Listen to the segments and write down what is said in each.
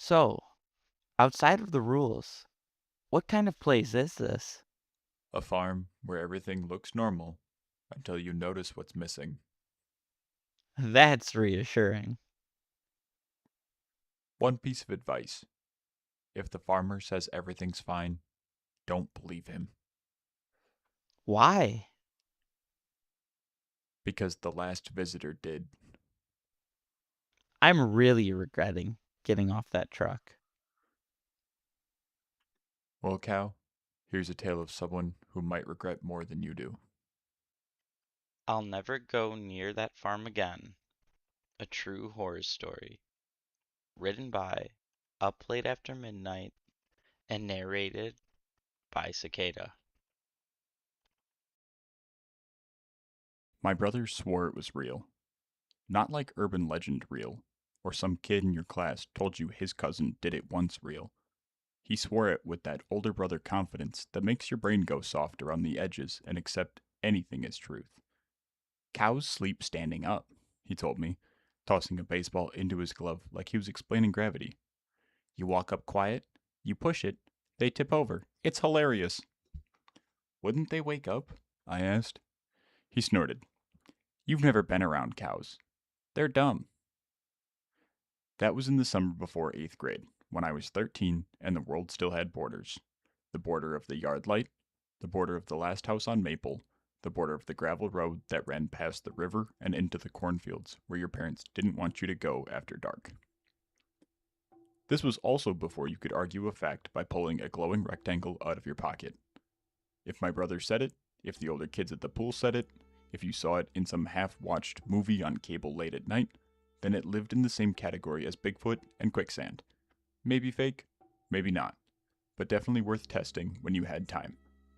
So, outside of the rules, what kind of place is this? A farm where everything looks normal until you notice what's missing. That's reassuring. One piece of advice: if the farmer says everything's fine, don't believe him, Why? because the last visitor did. I'm really regretting getting off that truck. Well, Cow, here's a tale of someone who might regret more than you do. I'll never go near that farm again. A true horror story. Written by Up Late After Midnight and narrated by Cicada. My brother swore it was real. Not like urban legend real, or some kid in your class told you his cousin did it once real. He swore it with that older brother confidence that makes your brain go soft around the edges and accept anything as truth. Cows sleep standing up, he told me, tossing a baseball into his glove like he was explaining gravity. You walk up quiet, you push it, they tip over. It's hilarious. Wouldn't they wake up? I asked. He snorted. You've never been around cows. They're dumb. That was in the summer before 8th grade, when I was 13 and the world still had borders. The border of the yard light, the border of the last house on Maple, the border of the gravel road that ran past the river and into the cornfields where your parents didn't want you to go after dark. This was also before you could argue a fact by pulling a glowing rectangle out of your pocket. If my brother said it, if the older kids at the pool said it, if you saw it in some half watched movie on cable late at night, then it lived in the same category as Bigfoot and quicksand. Maybe fake, maybe not, but definitely worth testing when you had time,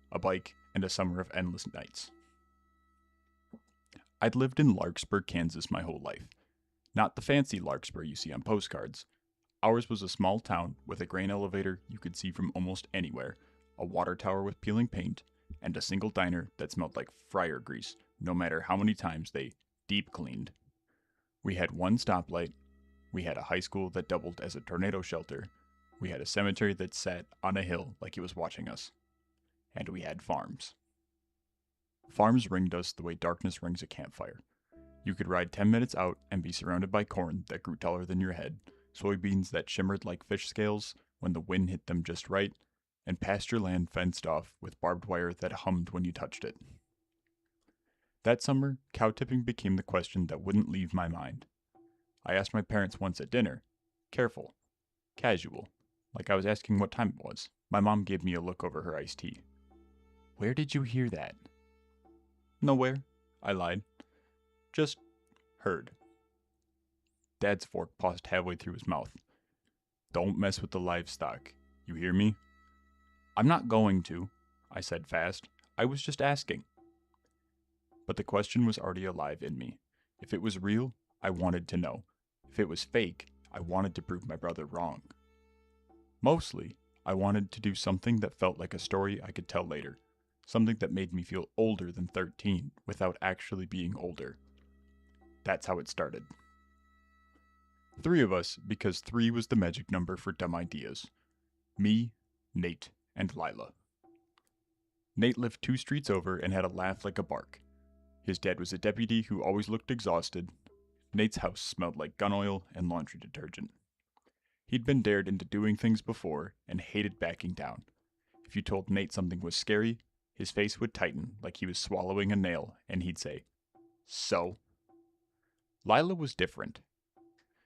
a bike, and a summer of endless nights. I'd lived in Larkspur, Kansas my whole life. Not the fancy Larkspur you see on postcards. Ours was a small town with a grain elevator you could see from almost anywhere, a water tower with peeling paint, and a single diner that smelled like fryer grease, no matter how many times they deep cleaned. We had one stoplight, we had a high school that doubled as a tornado shelter, we had a cemetery that sat on a hill like it was watching us, and we had farms. Farms ringed us the way darkness rings a campfire. You could ride 10 minutes out and be surrounded by corn that grew taller than your head, soybeans that shimmered like fish scales when the wind hit them just right, and pasture land fenced off with barbed wire that hummed when you touched it. That summer, cow tipping became the question that wouldn't leave my mind. I asked my parents once at dinner, careful, casual, like I was asking what time it was. My mom gave me a look over her iced tea. Where did you hear that? Nowhere, I lied. Just heard. Dad's fork paused halfway through his mouth. Don't mess with the livestock. You hear me? I'm not going to, I said fast. I was just asking. But the question was already alive in me. If it was real, I wanted to know. If it was fake, I wanted to prove my brother wrong. Mostly, I wanted to do something that felt like a story I could tell later. Something that made me feel older than 13 without actually being older. That's how it started. Three of us, because three was the magic number for dumb ideas. Me, Nate, and Lila. Nate lived 2 streets over and had a laugh like a bark. His dad was a deputy who always looked exhausted. Nate's house smelled like gun oil and laundry detergent. He'd been dared into doing things before and hated backing down. If you told Nate something was scary, his face would tighten like he was swallowing a nail, and he'd say, So? Lila was different.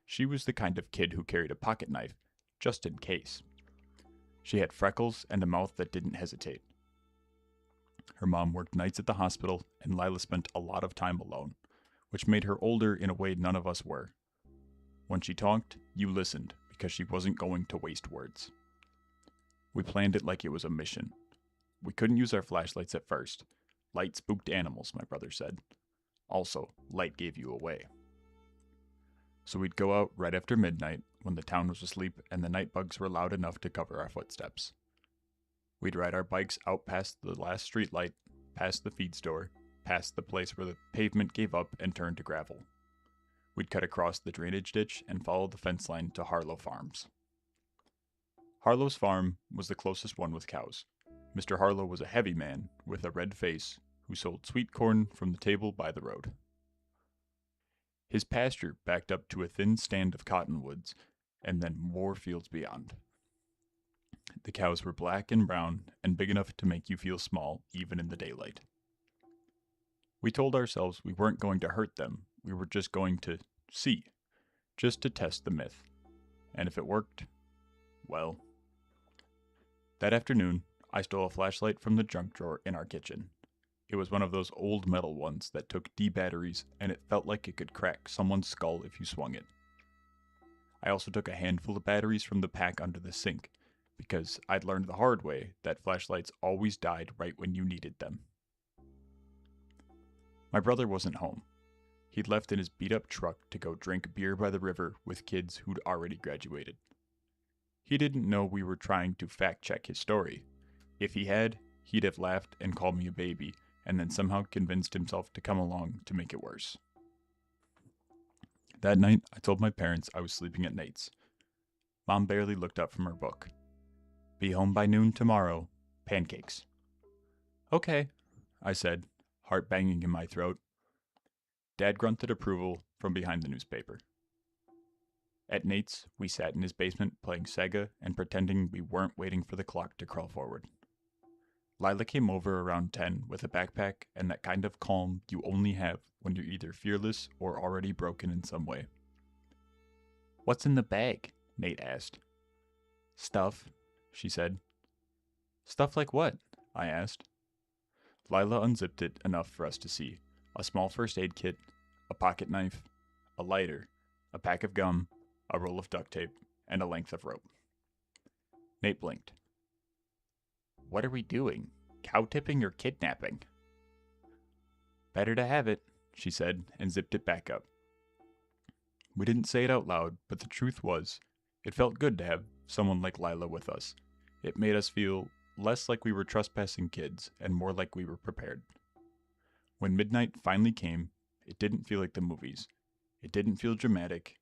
She was the kind of kid who carried a pocket knife, just in case. She had freckles and a mouth that didn't hesitate. Her mom worked nights at the hospital, and Lila spent a lot of time alone, which made her older in a way none of us were. When she talked, you listened, because she wasn't going to waste words. We planned it like it was a mission. We couldn't use our flashlights at first. Light spooked animals, my brother said. Also, light gave you away. So we'd go out right after midnight, when the town was asleep and the night bugs were loud enough to cover our footsteps. We'd ride our bikes out past the last streetlight, past the feed store, past the place where the pavement gave up and turned to gravel. We'd cut across the drainage ditch and follow the fence line to Harlow Farms. Harlow's farm was the closest one with cows. Mr. Harlow was a heavy man with a red face who sold sweet corn from the table by the road. His pasture backed up to a thin stand of cottonwoods and then more fields beyond. The cows were black and brown and big enough to make you feel small even in the daylight. We told ourselves we weren't going to hurt them, we were just going to see, just to test the myth. And if it worked, well. That afternoon, I stole a flashlight from the junk drawer in our kitchen. It was one of those old metal ones that took D batteries, and it felt like it could crack someone's skull if you swung it. I also took a handful of batteries from the pack under the sink, because I'd learned the hard way that flashlights always died right when you needed them. My brother wasn't home. He'd left in his beat-up truck to go drink beer by the river with kids who'd already graduated. He didn't know we were trying to fact-check his story. If he had, he'd have laughed and called me a baby, and then somehow convinced himself to come along to make it worse. That night, I told my parents I was sleeping at Nate's. Mom barely looked up from her book. Be home by noon tomorrow. Pancakes. Okay, I said, heart banging in my throat. Dad grunted approval from behind the newspaper. At Nate's, we sat in his basement playing Sega and pretending we weren't waiting for the clock to crawl forward. Lila came over around 10 with a backpack and that kind of calm you only have when you're either fearless or already broken in some way. What's in the bag? Nate asked. Stuff, she said. Stuff like what? I asked. Lila unzipped it enough for us to see. A small first aid kit, a pocket knife, a lighter, a pack of gum, a roll of duct tape, and a length of rope. Nate blinked. What are we doing? Cow tipping or kidnapping? Better to have it, she said, and zipped it back up. We didn't say it out loud, but the truth was, it felt good to have someone like Lila with us. It made us feel less like we were trespassing kids and more like we were prepared. When midnight finally came, it didn't feel like the movies. It didn't feel dramatic.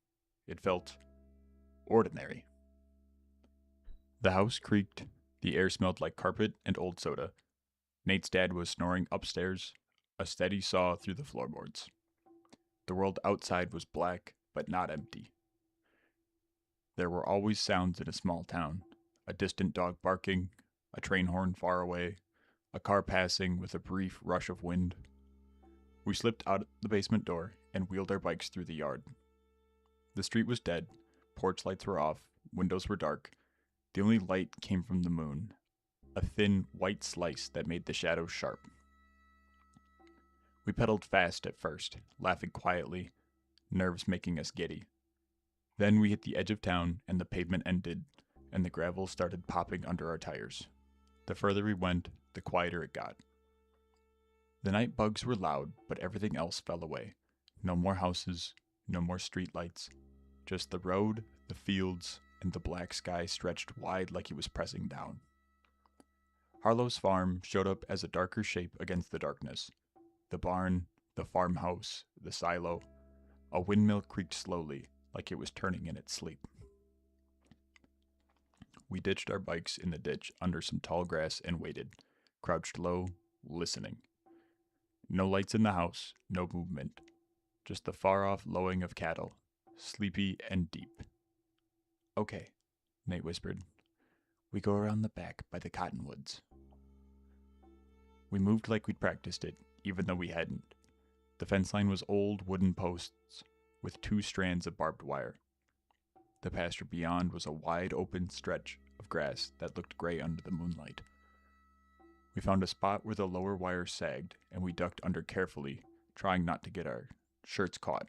It felt ordinary. The house creaked. The air smelled like carpet and old soda. Nate's dad was snoring upstairs, a steady saw through the floorboards. The world outside was black, but not empty. There were always sounds in a small town. A distant dog barking, a train horn far away, a car passing with a brief rush of wind. We slipped out the basement door and wheeled our bikes through the yard. The street was dead, porch lights were off, windows were dark. The only light came from the moon, a thin white slice that made the shadows sharp. We pedaled fast at first, laughing quietly, nerves making us giddy. Then we hit the edge of town and the pavement ended, and the gravel started popping under our tires. The further we went, the quieter it got. The night bugs were loud, but everything else fell away. No more houses, no more streetlights. Just the road, the fields, and the black sky stretched wide like it was pressing down. Harlow's farm showed up as a darker shape against the darkness. The barn, the farmhouse, the silo. A windmill creaked slowly, like it was turning in its sleep. We ditched our bikes in the ditch under some tall grass and waited, crouched low, listening. No lights in the house, no movement. Just the far-off lowing of cattle, sleepy and deep. Okay, Nate whispered. We go around the back by the cottonwoods. We moved like we'd practiced it, even though we hadn't. The fence line was old wooden posts with 2 strands of barbed wire. The pasture beyond was a wide open stretch of grass that looked gray under the moonlight. We found a spot where the lower wire sagged, and we ducked under carefully, trying not to get our shirts caught.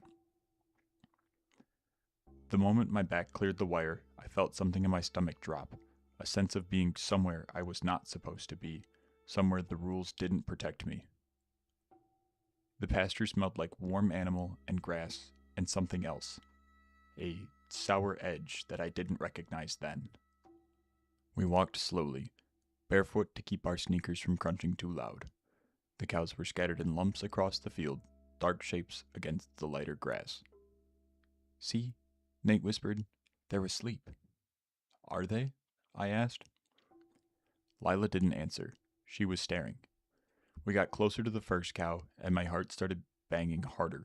The moment my back cleared the wire, I felt something in my stomach drop, a sense of being somewhere I was not supposed to be, somewhere the rules didn't protect me. The pasture smelled like warm animal and grass and something else, a sour edge that I didn't recognize then. We walked slowly, barefoot to keep our sneakers from crunching too loud. The cows were scattered in lumps across the field, dark shapes against the lighter grass. See, Nate whispered, they're asleep. Are they? I asked. Lila didn't answer. She was staring. We got closer to the first cow, and my heart started banging harder.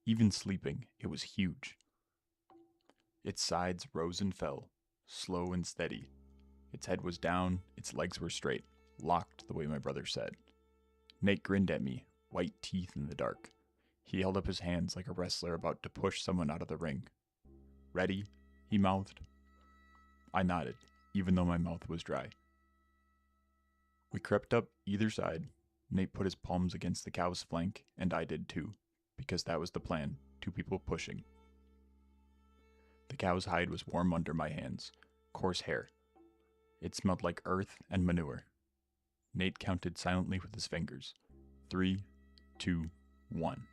Even sleeping, it was huge. Its sides rose and fell, slow and steady. Its head was down, its legs were straight, locked the way my brother said. Nate grinned at me, white teeth in the dark. He held up his hands like a wrestler about to push someone out of the ring. Ready? He mouthed. I nodded, even though my mouth was dry. We crept up either side. Nate put his palms against the cow's flank, and I did too, because that was the plan, 2 people pushing. The cow's hide was warm under my hands, coarse hair. It smelled like earth and manure. Nate counted silently with his fingers. 3, 2, 1.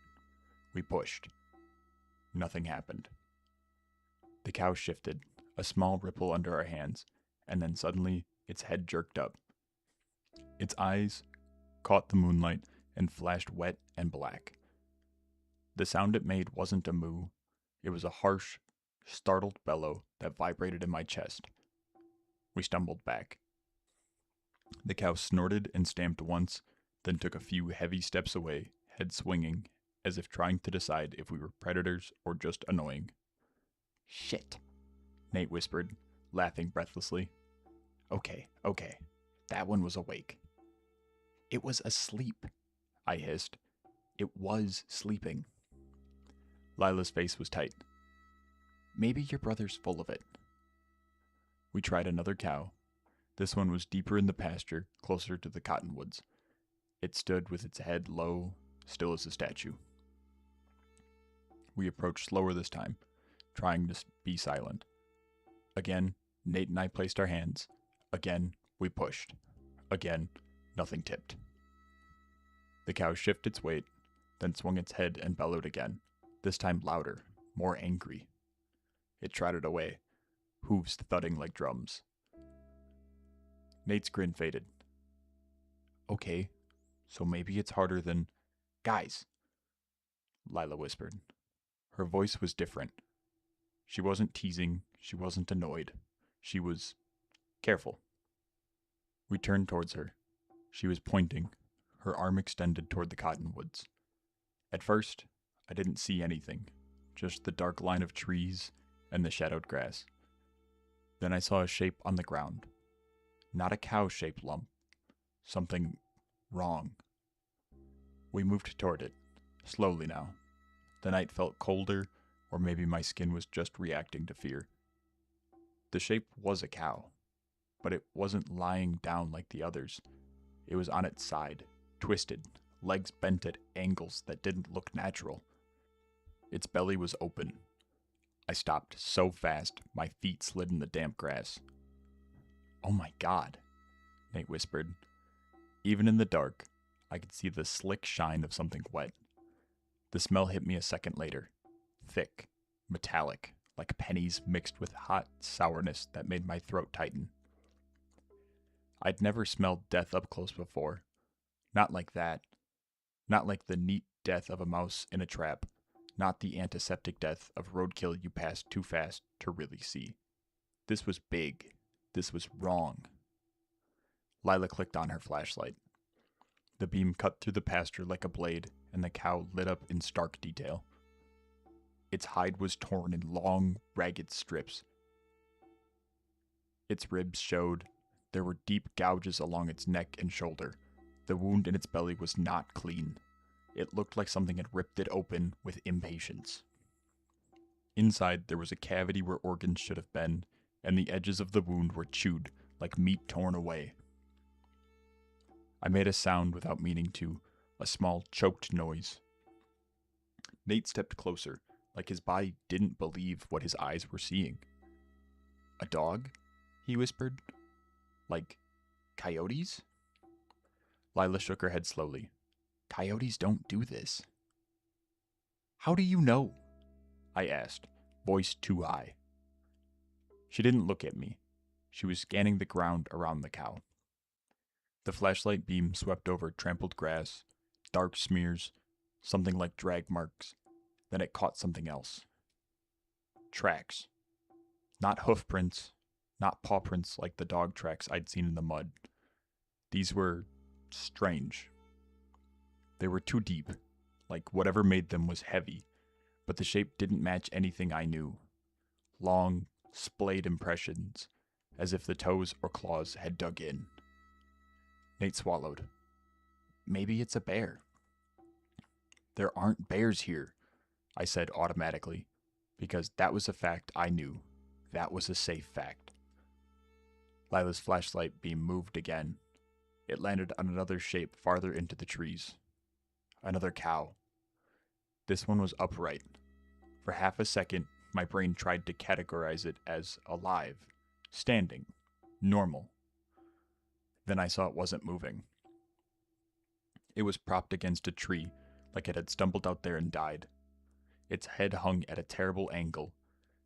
We pushed. Nothing happened. The cow shifted, a small ripple under our hands, and then suddenly its head jerked up. Its eyes caught the moonlight and flashed wet and black. The sound it made wasn't a moo. It was a harsh, startled bellow that vibrated in my chest. We stumbled back. The cow snorted and stamped once, then took a few heavy steps away, head swinging, as if trying to decide if we were predators or just annoying. Shit, Nate whispered, laughing breathlessly. Okay, that one was awake. It was asleep, I hissed. It was sleeping. Lila's face was tight. Maybe your brother's full of it. We tried another cow. This one was deeper in the pasture, closer to the cottonwoods. It stood with its head low, still as a statue. We approached slower this time, trying to be silent. Again, Nate and I placed our hands. Again, we pushed. Again, nothing tipped. The cow shifted its weight, then swung its head and bellowed again, this time louder, more angry. It trotted away, hooves thudding like drums. Nate's grin faded. Okay, so maybe it's harder than... Guys, Lila whispered. Her voice was different. She wasn't teasing, she wasn't annoyed. She was careful. We turned towards her. She was pointing, her arm extended toward the cottonwoods. At first, I didn't see anything, just the dark line of trees and the shadowed grass. Then I saw a shape on the ground. Not a cow-shaped lump. Something wrong. We moved toward it, slowly now. The night felt colder, or maybe my skin was just reacting to fear. The shape was a cow, but it wasn't lying down like the others. It was on its side, twisted, legs bent at angles that didn't look natural. Its belly was open. I stopped so fast, my feet slid in the damp grass. Oh my God, Nate whispered. Even in the dark, I could see the slick shine of something wet. The smell hit me a second later. Thick, metallic, like pennies mixed with hot sourness that made my throat tighten. I'd never smelled death up close before. Not like that. Not like the neat death of a mouse in a trap. Not the antiseptic death of roadkill you passed too fast to really see. This was big. This was wrong. Lila clicked on her flashlight. The beam cut through the pasture like a blade, and the cow lit up in stark detail. Its hide was torn in long, ragged strips. Its ribs showed. There were deep gouges along its neck and shoulder. The wound in its belly was not clean. It looked like something had ripped it open with impatience. Inside, there was a cavity where organs should have been, and the edges of the wound were chewed, like meat torn away. I made a sound without meaning to, a small, choked noise. Nate stepped closer, like his body didn't believe what his eyes were seeing. A dog? He whispered. Like, coyotes? Lila shook her head slowly. Coyotes don't do this. How do you know? I asked, voice too high. She didn't look at me. She was scanning the ground around the cow. The flashlight beam swept over trampled grass, dark smears, something like drag marks. Then it caught something else. Tracks. Not hoof prints, not paw prints like the dog tracks I'd seen in the mud. These were strange. They were too deep, like whatever made them was heavy, but the shape didn't match anything I knew. Long, splayed impressions, as if the toes or claws had dug in. Nate swallowed. Maybe it's a bear. There aren't bears here, I said automatically, because that was a fact I knew. That was a safe fact. Lila's flashlight beam moved again. It landed on another shape farther into the trees. Another cow. This one was upright. For half a second, my brain tried to categorize it as alive, standing, normal. Then I saw it wasn't moving. It was propped against a tree, like it had stumbled out there and died. Its head hung at a terrible angle.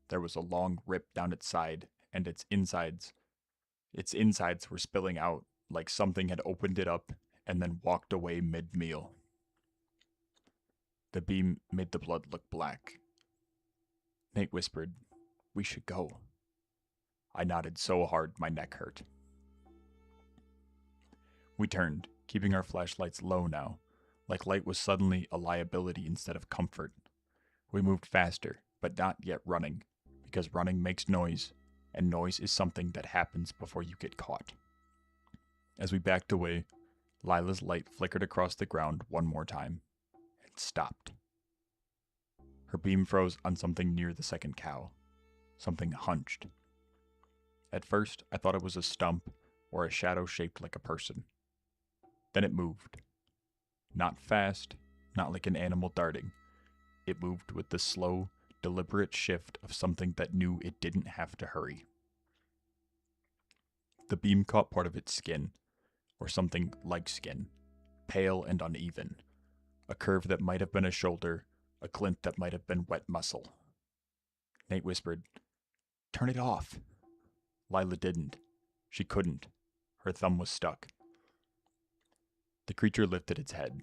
There was a long rip down its side, and its insides were spilling out like something had opened it up and then walked away mid-meal. The beam made the blood look black. Nate whispered, "We should go." I nodded so hard my neck hurt. We turned, keeping our flashlights low now, like light was suddenly a liability instead of comfort. We moved faster, but not yet running, because running makes noise, and noise is something that happens before you get caught. As we backed away, Lila's light flickered across the ground one more time, and stopped. Her beam froze on something near the second cow, something hunched. At first, I thought it was a stump or a shadow shaped like a person. Then it moved. Not fast, not like an animal darting. It moved with the slow, deliberate shift of something that knew it didn't have to hurry. The beam caught part of its skin, or something like skin, pale and uneven, a curve that might have been a shoulder, a glint that might have been wet muscle. Nate whispered, "Turn it off." Lila didn't. She couldn't. Her thumb was stuck. The creature lifted its head,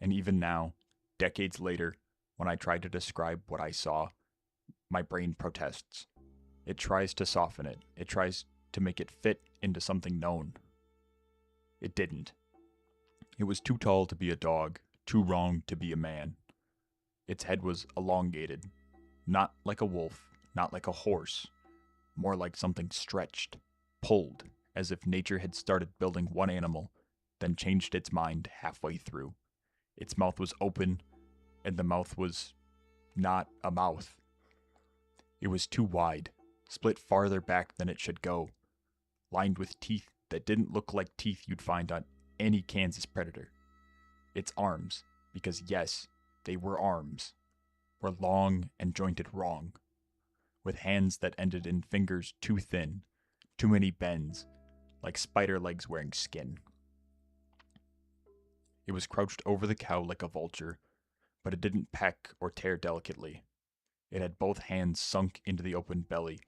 and even now, decades later, when I try to describe what I saw, my brain protests. It tries to soften it. It tries to make it fit into something known. It didn't. It was too tall to be a dog, too wrong to be a man. Its head was elongated, not like a wolf, not like a horse, more like something stretched, pulled, as if nature had started building one animal, then changed its mind halfway through. Its mouth was open, and the mouth was not a mouth. It was too wide, split farther back than it should go, lined with teeth that didn't look like teeth you'd find on any Kansas predator. Its arms, because yes, they were arms, were long and jointed wrong, with hands that ended in fingers too thin, too many bends, like spider legs wearing skin. It was crouched over the cow like a vulture, but it didn't peck or tear delicately. It had both hands sunk into the open belly,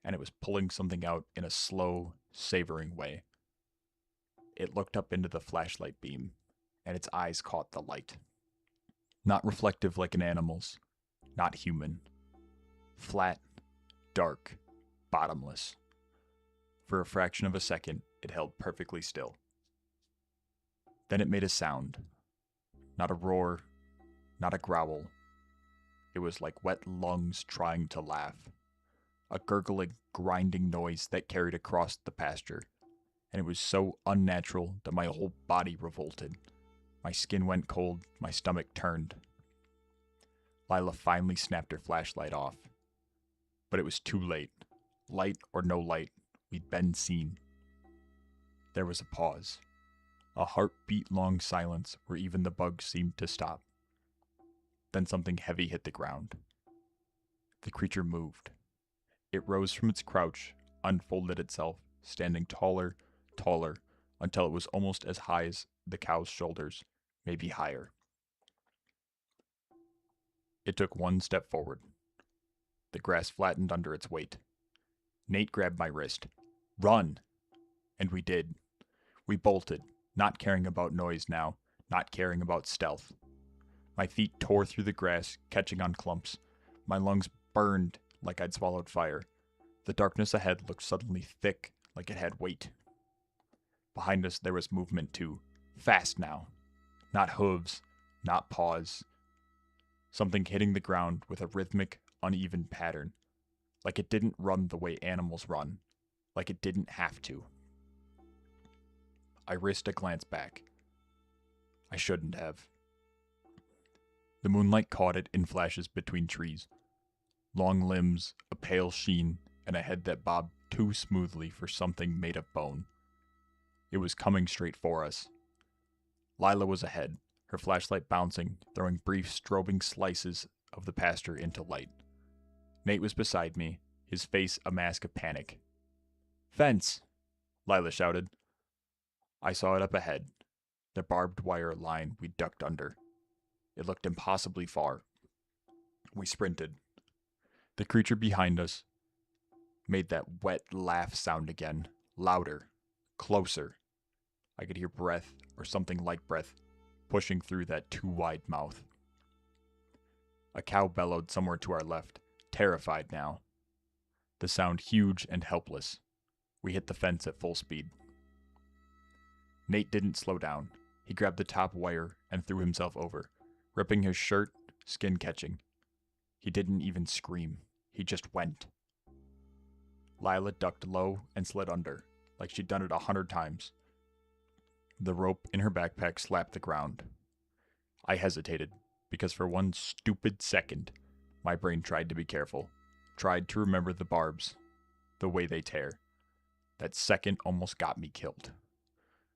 and it was pulling something out in a slow, savoring way. It looked up into the flashlight beam, and its eyes caught the light. Not reflective like an animal's, not human. Flat, dark, bottomless. For a fraction of a second, it held perfectly still. Then it made a sound. Not a roar, not a growl. It was like wet lungs trying to laugh. A gurgling, grinding noise that carried across the pasture, and it was so unnatural that my whole body revolted. My skin went cold, my stomach turned. Lila finally snapped her flashlight off. But it was too late. Light or no light, we'd been seen. There was a pause. A heartbeat-long silence where even the bugs seemed to stop. Then something heavy hit the ground. The creature moved. It rose from its crouch, unfolded itself, standing taller, until it was almost as high as the cow's shoulders, maybe higher. It took one step forward. The grass flattened under its weight. Nate grabbed my wrist. "Run!" And we did. We bolted, not caring about noise now, not caring about stealth. My feet tore through the grass, catching on clumps. My lungs burned like I'd swallowed fire. The darkness ahead looked suddenly thick, like it had weight. Behind us there was movement too. Fast now. Not hooves, not paws. Something hitting the ground with a rhythmic, uneven pattern. Like it didn't run the way animals run. Like it didn't have to. I risked a glance back. I shouldn't have. The moonlight caught it in flashes between trees. Long limbs, a pale sheen, and a head that bobbed too smoothly for something made of bone. It was coming straight for us. Lila was ahead, her flashlight bouncing, throwing brief, strobing slices of the pasture into light. Nate was beside me, his face a mask of panic. "Fence!" Lila shouted. I saw it up ahead, the barbed wire line we ducked under. It looked impossibly far. We sprinted. The creature behind us made that wet laugh sound again, louder, closer. I could hear breath, or something like breath, pushing through that too wide mouth. A cow bellowed somewhere to our left, terrified now. The sound huge and helpless. We hit the fence at full speed. Nate didn't slow down. He grabbed the top wire and threw himself over, ripping his shirt, skin catching. He didn't even scream. He just went. Lila ducked low and slid under, like she'd done it 100 times. The rope in her backpack slapped the ground. I hesitated, because for one stupid second, my brain tried to be careful, tried to remember the barbs, the way they tear. That second almost got me killed.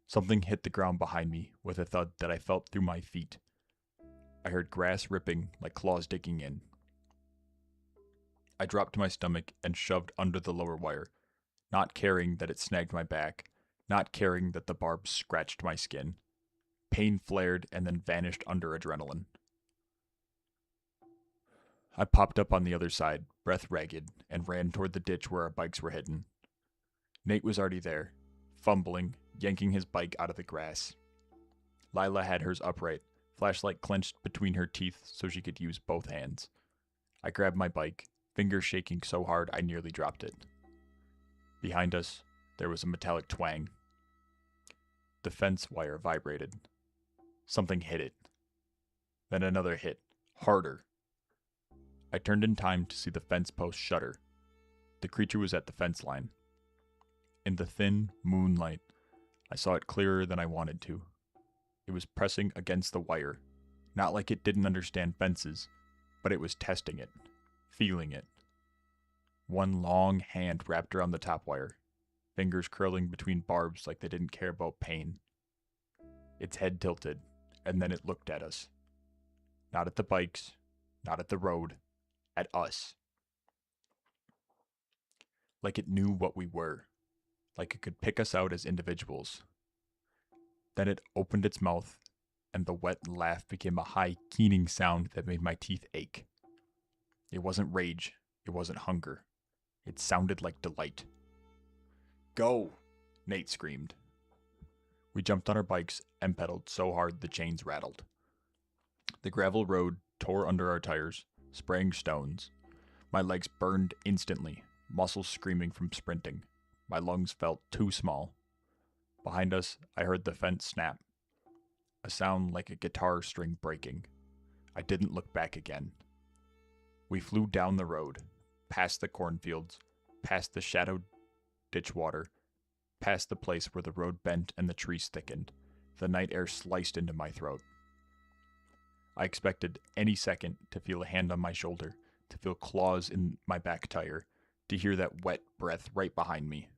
Something hit the ground behind me with a thud that I felt through my feet. I heard grass ripping like claws digging in. I dropped to my stomach and shoved under the lower wire, not caring that it snagged my back, not caring that the barbs scratched my skin. Pain flared and then vanished under adrenaline. I popped up on the other side, breath ragged, and ran toward the ditch where our bikes were hidden. Nate was already there, fumbling, yanking his bike out of the grass. Lila had hers upright, flashlight clenched between her teeth so she could use both hands. I grabbed my bike, fingers shaking so hard I nearly dropped it. Behind us, there was a metallic twang. The fence wire vibrated. Something hit it. Then another hit, harder. I turned in time to see the fence post shudder. The creature was at the fence line. In the thin moonlight, I saw it clearer than I wanted to. It was pressing against the wire, not like it didn't understand fences, but it was testing it, feeling it. One long hand wrapped around the top wire, fingers curling between barbs like they didn't care about pain. Its head tilted, and then it looked at us. Not at the bikes, not at the road, at us. Like it knew what we were, like it could pick us out as individuals. Then it opened its mouth, and the wet laugh became a high, keening sound that made my teeth ache. It wasn't rage, it wasn't hunger. It sounded like delight. "Go!" Nate screamed. We jumped on our bikes and pedaled so hard the chains rattled. The gravel road tore under our tires, spraying stones. My legs burned instantly, muscles screaming from sprinting. My lungs felt too small. Behind us, I heard the fence snap, a sound like a guitar string breaking. I didn't look back again. We flew down the road, past the cornfields, past the shadowed ditch water, past the place where the road bent and the trees thickened. The night air sliced into my throat. I expected any second to feel a hand on my shoulder, to feel claws in my back tire, to hear that wet breath right behind me.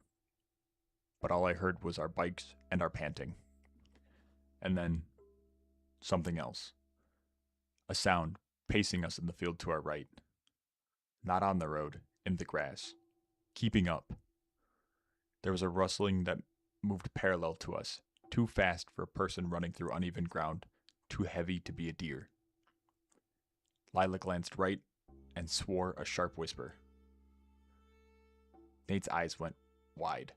But all I heard was our bikes and our panting. And then, something else. A sound pacing us in the field to our right. Not on the road, in the grass. Keeping up. There was a rustling that moved parallel to us, too fast for a person running through uneven ground, too heavy to be a deer. Lila glanced right and swore a sharp whisper. Nate's eyes went wide.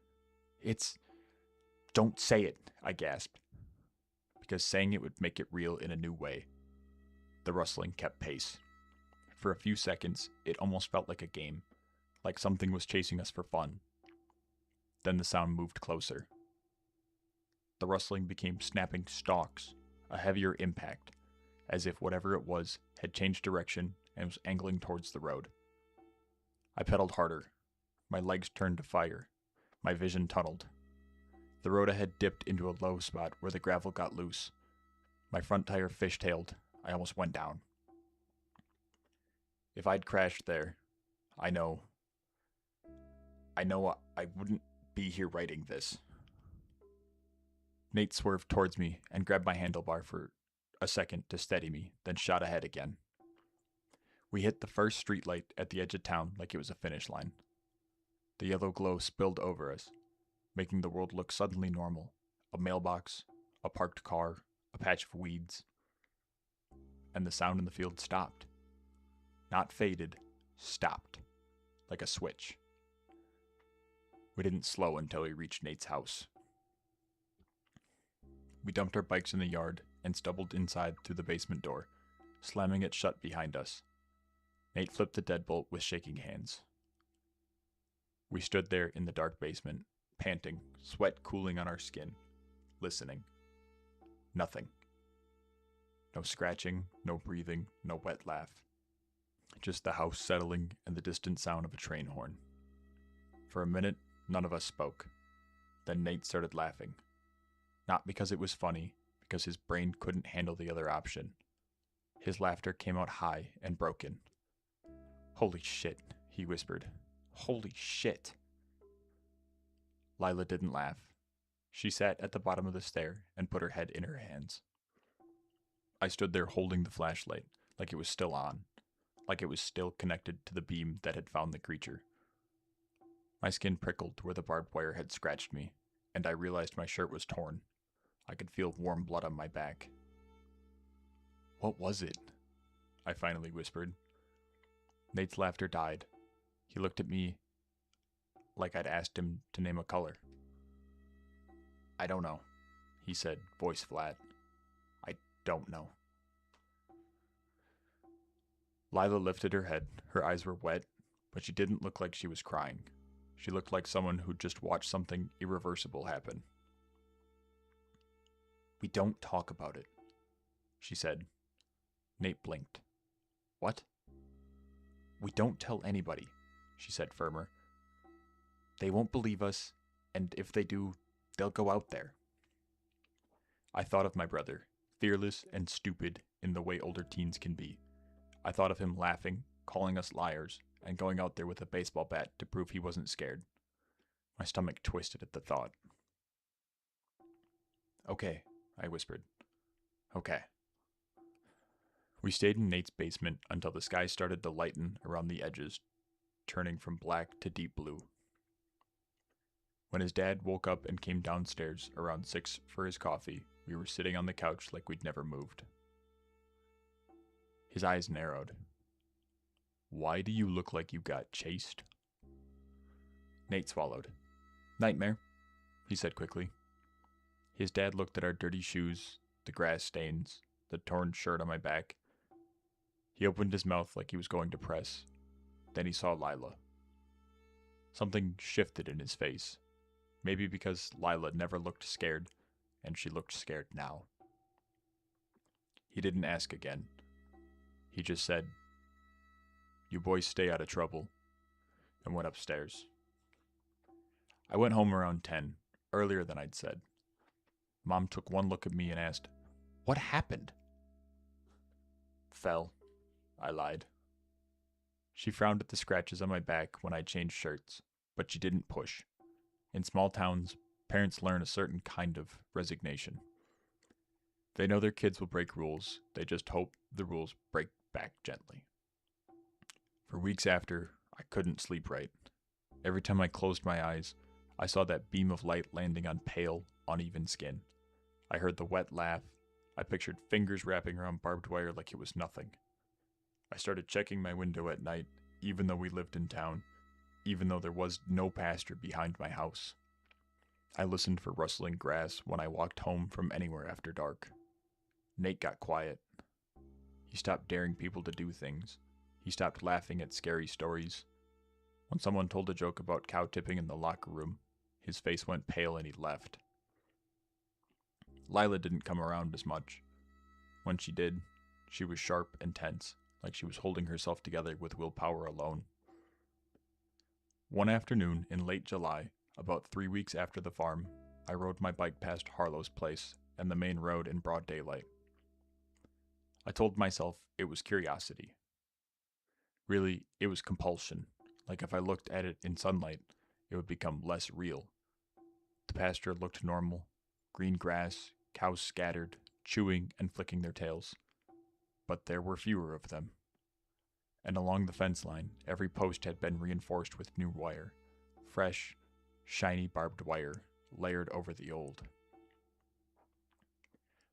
Don't say it, I gasped, because saying it would make it real in a new way. The rustling kept pace. For a few seconds, it almost felt like a game, like something was chasing us for fun. Then the sound moved closer. The rustling became snapping stalks, a heavier impact, as if whatever it was had changed direction and was angling towards the road. I pedaled harder. My legs turned to fire. My vision tunneled. The road ahead dipped into a low spot where the gravel got loose. My front tire fishtailed. I almost went down. If I'd crashed there, I know I wouldn't be here writing this. Nate swerved towards me and grabbed my handlebar for a second to steady me, then shot ahead again. We hit the first streetlight at the edge of town like it was a finish line. The yellow glow spilled over us, making the world look suddenly normal. A mailbox, a parked car, a patch of weeds. And the sound in the field stopped. Not faded, stopped. Like a switch. We didn't slow until we reached Nate's house. We dumped our bikes in the yard and stumbled inside through the basement door, slamming it shut behind us. Nate flipped the deadbolt with shaking hands. We stood there in the dark basement, panting, sweat cooling on our skin, listening. Nothing. No scratching, no breathing, no wet laugh. Just the house settling and the distant sound of a train horn. For a minute, none of us spoke. Then Nate started laughing. Not because it was funny, because his brain couldn't handle the other option. His laughter came out high and broken. "Holy shit," he whispered. "Holy shit." Lila didn't laugh. She sat at the bottom of the stair and put her head in her hands. I stood there holding the flashlight, like it was still on, like it was still connected to the beam that had found the creature. My skin prickled where the barbed wire had scratched me, and I realized my shirt was torn. I could feel warm blood on my back. "What was it?" I finally whispered. Nate's laughter died. He looked at me like I'd asked him to name a color. "I don't know," he said, voice flat. "I don't know." Lila lifted her head. Her eyes were wet, but she didn't look like she was crying. She looked like someone who'd just watched something irreversible happen. "We don't talk about it," she said. Nate blinked. "What?" "We don't tell anybody," she said firmer. "They won't believe us, and if they do, they'll go out there." I thought of my brother, fearless and stupid in the way older teens can be. I thought of him laughing, calling us liars, and going out there with a baseball bat to prove he wasn't scared. My stomach twisted at the thought. "Okay," I whispered. "Okay." We stayed in Nate's basement until the sky started to lighten around the edges, turning from black to deep blue. When his dad woke up and came downstairs around 6 for his coffee, we were sitting on the couch like we'd never moved. His eyes narrowed. "Why do you look like you got chased?" Nate swallowed. "Nightmare," he said quickly. His dad looked at our dirty shoes, the grass stains, the torn shirt on my back. He opened his mouth like he was going to press. Then he saw Lila. Something shifted in his face. Maybe because Lila never looked scared, and she looked scared now. He didn't ask again. He just said, "You boys stay out of trouble," and went upstairs. I went home around 10, earlier than I'd said. Mom took one look at me and asked, "What happened?" "Fell," I lied. She frowned at the scratches on my back when I changed shirts, but she didn't push. In small towns, parents learn a certain kind of resignation. They know their kids will break rules, they just hope the rules break back gently. For weeks after, I couldn't sleep right. Every time I closed my eyes, I saw that beam of light landing on pale, uneven skin. I heard the wet laugh. I pictured fingers wrapping around barbed wire like it was nothing. I started checking my window at night, even though we lived in town, even though there was no pasture behind my house. I listened for rustling grass when I walked home from anywhere after dark. Nate got quiet. He stopped daring people to do things. He stopped laughing at scary stories. When someone told a joke about cow tipping in the locker room, his face went pale and he left. Lila didn't come around as much. When she did, she was sharp and tense, like she was holding herself together with willpower alone. One afternoon in late July, about 3 weeks after the farm, I rode my bike past Harlow's place and the main road in broad daylight. I told myself it was curiosity. Really, it was compulsion. Like if I looked at it in sunlight, it would become less real. The pasture looked normal. Green grass, cows scattered, chewing and flicking their tails. But there were fewer of them. And along the fence line, every post had been reinforced with new wire. Fresh, shiny barbed wire, layered over the old.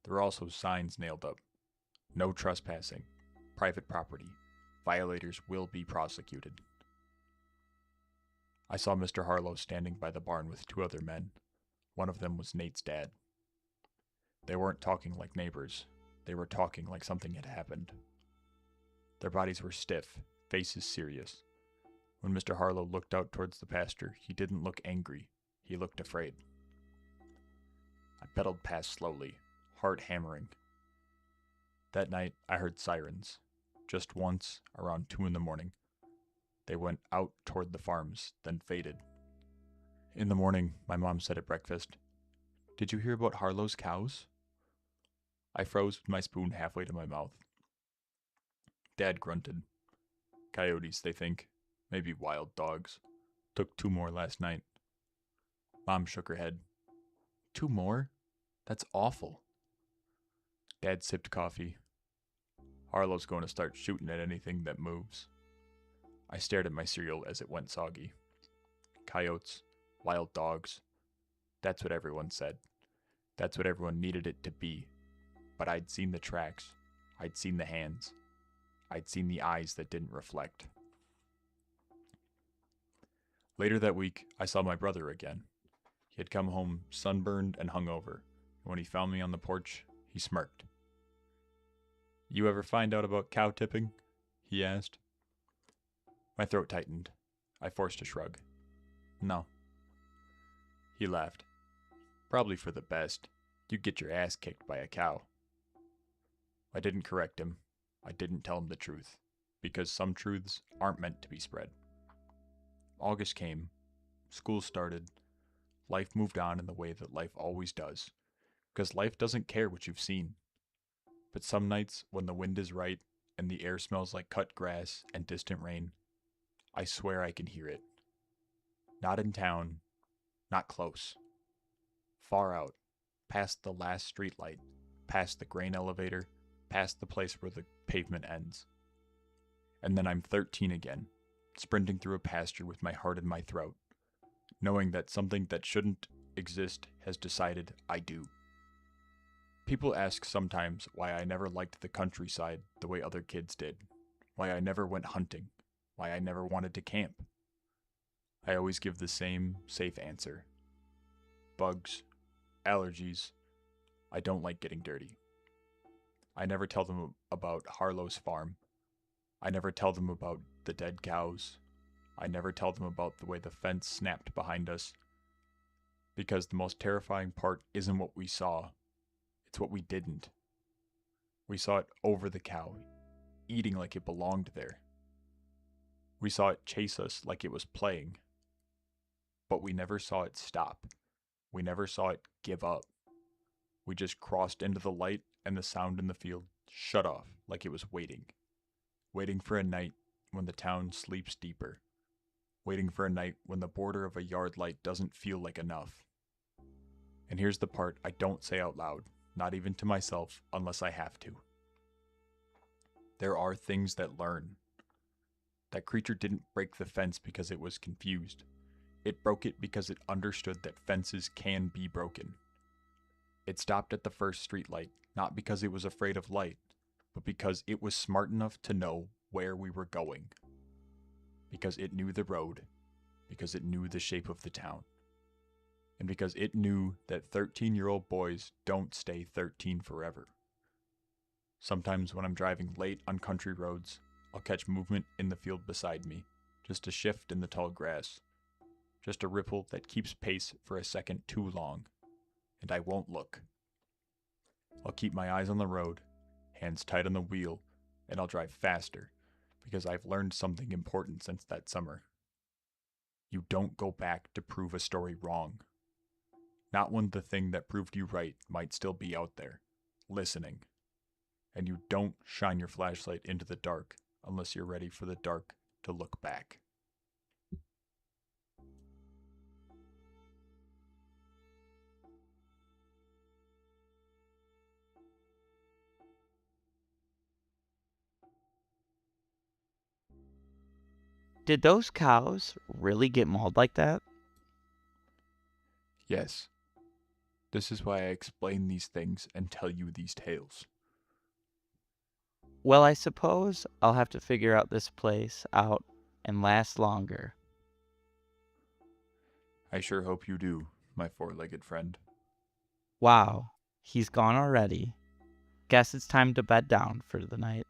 There were also signs nailed up. No trespassing. Private property. Violators will be prosecuted. I saw Mr. Harlow standing by the barn with 2 other men. One of them was Nate's dad. They weren't talking like neighbors. They were talking like something had happened. Their bodies were stiff, faces serious. When Mr. Harlow looked out towards the pasture, he didn't look angry. He looked afraid. I pedaled past slowly, heart hammering. That night, I heard sirens. Just once, around 2 in the morning. They went out toward the farms, then faded. In the morning, my mom said at breakfast, "Did you hear about Harlow's cows?" I froze with my spoon halfway to my mouth. Dad grunted. Coyotes, they think. Maybe wild dogs. Took 2 more last night. Mom shook her head. 2 more? That's awful. Dad sipped coffee. Harlow's going to start shooting at anything that moves. I stared at my cereal as it went soggy. Coyotes, wild dogs. That's what everyone said. That's what everyone needed it to be. But I'd seen the tracks. I'd seen the hands. I'd seen the eyes that didn't reflect. Later that week, I saw my brother again. He had come home sunburned and hungover, and when he found me on the porch, he smirked. "You ever find out about cow tipping?" he asked. My throat tightened. I forced a shrug. "No." He laughed. "Probably for the best. You'd get your ass kicked by a cow." I didn't correct him. I didn't tell him the truth, because some truths aren't meant to be spread. August came. School started. Life moved on in the way that life always does, because life doesn't care what you've seen. But some nights, when the wind is right and the air smells like cut grass and distant rain, I swear I can hear it. Not in town, not close. Far out, past the last streetlight, past the grain elevator, past the place where the pavement ends. And then I'm 13 again, sprinting through a pasture with my heart in my throat, knowing that something that shouldn't exist has decided I do. People ask sometimes why I never liked the countryside the way other kids did, why I never went hunting, why I never wanted to camp. I always give the same safe answer. Bugs, allergies, I don't like getting dirty. I never tell them about Harlow's farm. I never tell them about the dead cows. I never tell them about the way the fence snapped behind us. Because the most terrifying part isn't what we saw, it's what we didn't. We saw it over the cow, eating like it belonged there. We saw it chase us like it was playing. But we never saw it stop. We never saw it give up. We just crossed into the light and the sound in the field shut off like it was waiting. Waiting for a night when the town sleeps deeper. Waiting for a night when the border of a yard light doesn't feel like enough. And here's the part I don't say out loud, not even to myself unless I have to. There are things that learn. That creature didn't break the fence because it was confused. It broke it because it understood that fences can be broken. It stopped at the first streetlight, not because it was afraid of light, but because it was smart enough to know where we were going. Because it knew the road, because it knew the shape of the town, and because it knew that 13-year-old boys don't stay 13 forever. Sometimes when I'm driving late on country roads, I'll catch movement in the field beside me, just a shift in the tall grass, just a ripple that keeps pace for a second too long, and I won't look. I'll keep my eyes on the road, hands tight on the wheel, and I'll drive faster, because I've learned something important since that summer. You don't go back to prove a story wrong. Not when the thing that proved you right might still be out there, listening. And you don't shine your flashlight into the dark unless you're ready for the dark to look back. Did those cows really get mauled like that? Yes, this is why I explain these things and tell you these tales. Well, I suppose I'll have to figure out this place out and last longer. I sure hope you do, my four-legged friend. Wow, he's gone already. Guess it's time to bed down for the night.